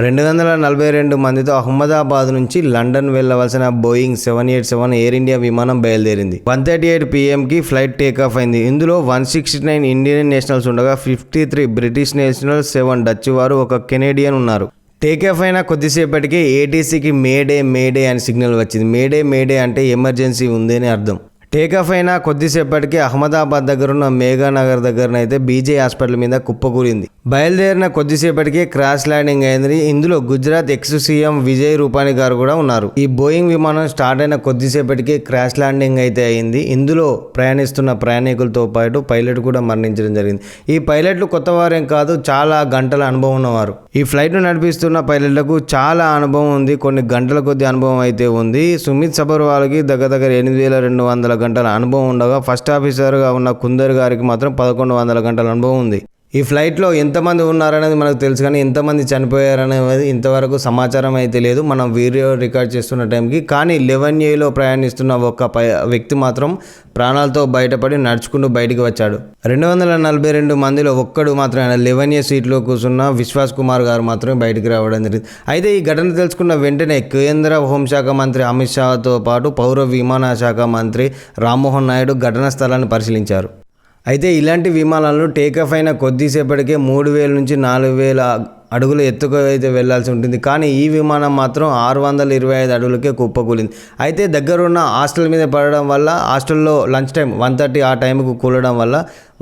242 మందితో అహ్మదాబాద్ నుంచి లండన్ వెళ్లవలసిన బోయింగ్ 787 ఎయిర్ ఇండియా విమానం బయలుదేరింది. 1:38 p.m.కి ఫ్లైట్ టేకాఫ్ అయింది. ఇందులో 169 ఇండియన్ నేషనల్స్ ఉండగా 53 బ్రిటిష్ నేషనల్స్, 7 డచ్ వారు, 1 కెనేడియన్ ఉన్నారు. టేకాఫ్ అయిన కొద్దిసేపటికే ఏటీసీకి మేడే అని సిగ్నల్ వచ్చింది. మేడే అంటే ఎమర్జెన్సీ ఉంది అని అర్థం. టేకాఫ్ అయినా కొద్దిసేపటికి అహ్మదాబాద్ దగ్గరున్న మేఘానగర్ దగ్గరనైతే బీజే హాస్పిటల్ మీద కుప్పకూలింది. బయలుదేరిన కొద్దిసేపటికే క్రాష్ ల్యాండింగ్ అయింది. ఇందులో గుజరాత్ ఎక్స్ సీఎం విజయ్ రూపానీ గారు కూడా ఉన్నారు. ఈ బోయింగ్ విమానం స్టార్ట్ అయిన కొద్దిసేపటికే క్రాష్ ల్యాండింగ్ అయితే అయింది. ఇందులో ప్రయాణిస్తున్న ప్రయాణికులతో పాటు పైలట్ కూడా మరణించడం జరిగింది. ఈ పైలట్లు కొత్త వారేం కాదు, చాలా గంటల అనుభవం ఉన్నవారు. ఈ ఫ్లైట్ను నడిపిస్తున్న పైలట్లకు చాలా అనుభవం ఉంది, కొన్ని గంటల కొద్ది అనుభవం అయితే ఉంది. సుమిత్ సబర్వాల్కి దగ్గర 8,200 గంటల అనుభవం ఉండగా ఫస్ట్ ఆఫీసర్గా ఉన్న కుందర్ గారికి మాత్రం 1,100 గంటల అనుభవం ఉంది. ఈ ఫ్లైట్లో ఎంతమంది ఉన్నారనేది మనకు తెలుసు, కానీ ఎంతమంది చనిపోయారనేది ఇంతవరకు సమాచారం అయితే లేదు మనం వీడియో రికార్డ్ చేస్తున్న టైంకి. కానీ 11Aలో ప్రయాణిస్తున్న ఒక వ్యక్తి మాత్రం ప్రాణాలతో బయటపడి నడుచుకుంటూ బయటికి వచ్చాడు. 242 మందిలో ఒక్కడు మాత్రమే 11A సీట్లో కూర్చున్న విశ్వాస్ కుమార్ గారు మాత్రమే బయటికి రావడం జరిగింది. అయితే ఈ ఘటన తెలుసుకున్న వెంటనే కేంద్ర హోంశాఖ మంత్రి అమిత్ షాతో పాటు పౌర విమాన శాఖ మంత్రి రామ్మోహన్ నాయుడు ఘటనా స్థలాన్ని పరిశీలించారు. అయితే ఇలాంటి విమానాలను టేకాఫ్ అయిన కొద్దిసేపటికే 3,000 నుంచి 4,000 అడుగుల ఎత్తుకు అయితే వెళ్లాల్సి ఉంటుంది. కానీ ఈ విమానం మాత్రం 625 అడుగులకే కుప్పకూలింది. అయితే దగ్గరున్న హాస్టల్ మీద పడడం వల్ల, హాస్టల్లో లంచ్ టైం 1:30 ఆ టైంకు కూలడం వల్ల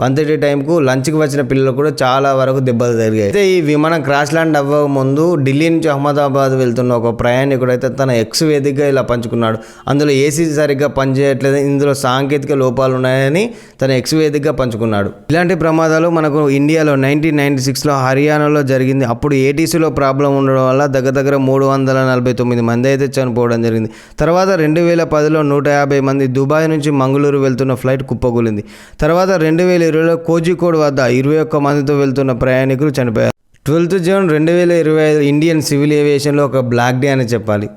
1:30 టైంకు లంచ్కి వచ్చిన పిల్లలు కూడా చాలా వరకు దెబ్బలు జరిగాయి. అయితే ఈ విమానం క్రాష్ ల్యాండ్ అవ్వక ముందు ఢిల్లీ నుంచి అహ్మదాబాద్ వెళ్తున్న ఒక ప్రయాణికుడు అయితే తన ఎక్స్ వేదికగా ఇలా పంచుకున్నాడు. అందులో ఏసీ సరిగ్గా పనిచేయట్లేదు, ఇందులో సాంకేతిక లోపాలు ఉన్నాయని తన ఎక్స్ వేదికగా పంచుకున్నాడు. ఇలాంటి ప్రమాదాలు మనకు ఇండియాలో 1996లో హర్యానాలో జరిగింది. అప్పుడు ఏటీసీలో ప్రాబ్లం ఉండడం వల్ల దగ్గర 349 మంది అయితే చనిపోవడం జరిగింది. తర్వాత 2010లో 150 మంది దుబాయ్ నుంచి మంగళూరు వెళ్తున్న ఫ్లైట్ కుప్పకూలింది. తర్వాత 2020లో కోజికోడ్ వద్ద 21 మందితో వెళ్తున్న ప్రయాణికులు చనిపోయారు. 12 జూన్ 2025 ఇండియన్ సివిల్ ఏవియేషన్లో ఒక బ్లాక్ డే అని చెప్పాలి.